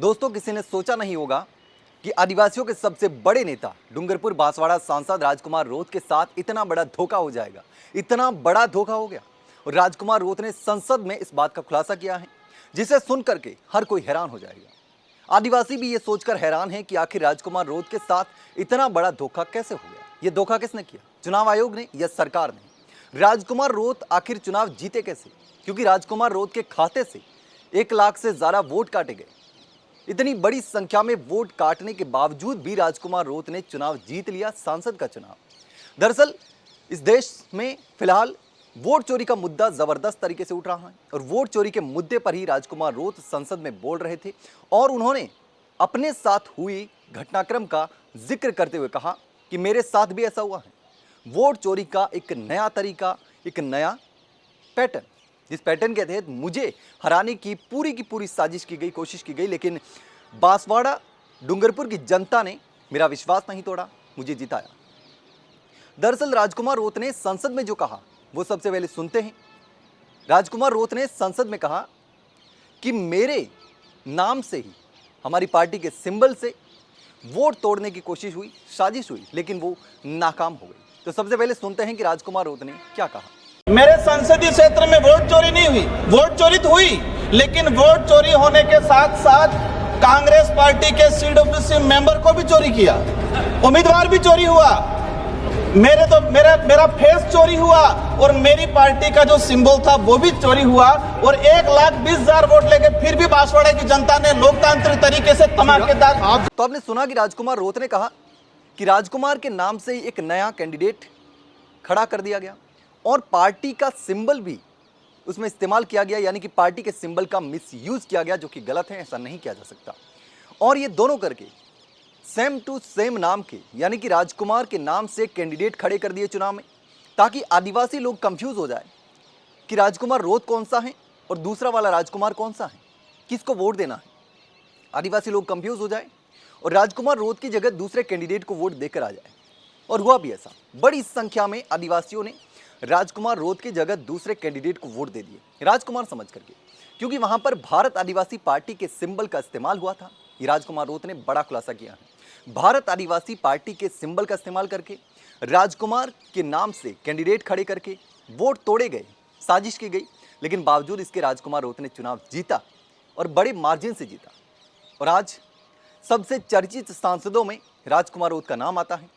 दोस्तों, किसी ने सोचा नहीं होगा कि आदिवासियों के सबसे बड़े नेता डूंगरपुर बांसवाड़ा सांसद राजकुमार रोत के साथ इतना बड़ा धोखा हो जाएगा। इतना बड़ा धोखा हो गया और राजकुमार रोत ने संसद में इस बात का खुलासा किया है, जिसे सुन करके हर कोई हैरान हो जाएगा। आदिवासी भी ये सोचकर हैरान है कि आखिर राजकुमार रोत के साथ इतना बड़ा धोखा कैसे हो गया। ये धोखा किसने किया? चुनाव आयोग ने या सरकार ने? राजकुमार रोत आखिर चुनाव जीते कैसे? क्योंकि राजकुमार रोत के खाते से 1 लाख से ज्यादा वोट काटे गए। इतनी बड़ी संख्या में वोट काटने के बावजूद भी राजकुमार रोत ने चुनाव जीत लिया, सांसद का चुनाव। दरअसल इस देश में फिलहाल वोट चोरी का मुद्दा जबरदस्त तरीके से उठ रहा है और वोट चोरी के मुद्दे पर ही राजकुमार रोत संसद में बोल रहे थे और उन्होंने अपने साथ हुई घटनाक्रम का जिक्र करते हुए कहा कि मेरे साथ भी ऐसा हुआ है। वोट चोरी का एक नया तरीका, एक नया पैटर्न, जिस पैटर्न के तहत मुझे हराने की पूरी साजिश की गई, कोशिश की गई, लेकिन बांसवाड़ा डूंगरपुर की जनता ने मेरा विश्वास नहीं तोड़ा, मुझे जिताया। दरअसल राजकुमार रोत ने संसद में जो कहा वो सबसे पहले सुनते हैं। राजकुमार रोत ने संसद में कहा कि मेरे नाम से ही, हमारी पार्टी के सिंबल से वोट तोड़ने की कोशिश हुई, साजिश हुई, लेकिन वो नाकाम हो गई। तो सबसे पहले सुनते हैं कि राजकुमार रोत ने क्या कहा। मेरे संसदीय क्षेत्र में वोट चोरी नहीं हुई, वोट चोरी तो हुई, लेकिन वोट चोरी होने के साथ साथ कांग्रेस पार्टी के सीडब्ल्यूसी मेंबर को भी चोरी किया, उम्मीदवार भी चोरी हुआ, मेरा फेस चोरी हुआ और मेरी पार्टी का जो सिंबल था वो भी चोरी हुआ और 1,20,000 वोट लेके फिर भी बांसवाड़ा की जनता ने लोकतांत्रिक तरीके से धमाकेदार। तो आपने सुना कि राजकुमार रोत ने कहा कि राजकुमार के नाम से ही एक नया कैंडिडेट खड़ा कर दिया गया और पार्टी का सिंबल भी उसमें इस्तेमाल किया गया, यानी कि पार्टी के सिंबल का मिसयूज किया गया, जो कि गलत है, ऐसा नहीं किया जा सकता। और ये दोनों करके सेम टू सेम नाम के, यानी कि राजकुमार के नाम से कैंडिडेट खड़े कर दिए चुनाव में, ताकि आदिवासी लोग कंफ्यूज हो जाए कि राजकुमार रोत कौन सा है और दूसरा वाला राजकुमार कौन सा है, किसको वोट देना है। आदिवासी लोग कंफ्यूज हो जाए और राजकुमार रोत की जगह दूसरे कैंडिडेट को वोट देकर आ जाए। और हुआ भी ऐसा, बड़ी संख्या में आदिवासियों ने राजकुमार रोत की जगह दूसरे कैंडिडेट को वोट दे दिए, राजकुमार समझ करके, क्योंकि वहां पर भारत आदिवासी पार्टी के सिंबल का इस्तेमाल हुआ था। ये राजकुमार रोत ने बड़ा खुलासा किया है। भारत आदिवासी पार्टी के सिंबल का इस्तेमाल करके राजकुमार के नाम से कैंडिडेट खड़े करके वोट तोड़े गए, साजिश की गई, लेकिन बावजूद इसके राजकुमार रोत ने चुनाव जीता और बड़े मार्जिन से जीता। और आज सबसे चर्चित सांसदों में राजकुमार रोत का नाम आता है,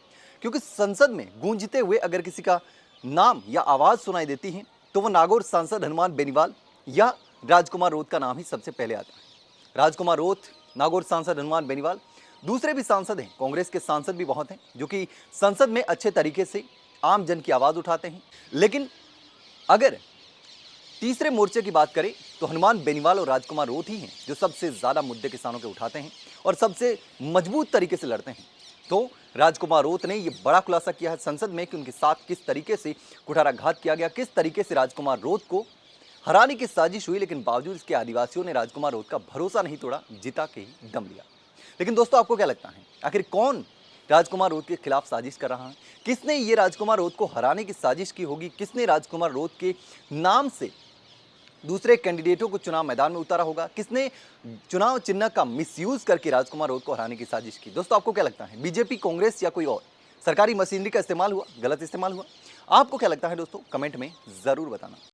क्योंकि संसद में गूंजते हुए अगर किसी का नाम या आवाज सुनाई देती है तो वो नागौर सांसद हनुमान बेनीवाल या राजकुमार रोत का नाम ही सबसे पहले आता है। राजकुमार रोत, नागौर सांसद हनुमान बेनीवाल, दूसरे भी सांसद हैं, कांग्रेस के सांसद भी बहुत हैं जो कि संसद में अच्छे तरीके से आम जन की आवाज उठाते हैं। लेकिन अगर तीसरे मोर्चे की बात करें तो हनुमान बेनीवाल और राजकुमार रोत ही हैं जो सबसे ज्यादा मुद्दे किसानों के उठाते हैं और सबसे मजबूत तरीके से लड़ते हैं। तो राजकुमार रोत ने यह बड़ा खुलासा किया है संसद में कि उनके साथ किस तरीके से कुठाराघात किया गया, किस तरीके से राजकुमार रोत को हराने की साजिश हुई, लेकिन बावजूद इसके आदिवासियों ने राजकुमार रोत का भरोसा नहीं तोड़ा, जिता के ही दम लिया। लेकिन दोस्तों, आपको क्या लगता है, आखिर कौन राजकुमार रोत के खिलाफ साजिश कर रहा है? किसने ये राजकुमार रोत को हराने की साजिश की होगी? किसने राजकुमार रोत के नाम से दूसरे कैंडिडेटों को चुनाव मैदान में उतारा होगा? किसने चुनाव चिन्ह का मिसयूज करके राजकुमार रोत को हराने की साजिश की? दोस्तों, आपको क्या लगता है, बीजेपी, कांग्रेस या कोई और? सरकारी मशीनरी का इस्तेमाल हुआ, गलत इस्तेमाल हुआ? आपको क्या लगता है दोस्तों, कमेंट में जरूर बताना।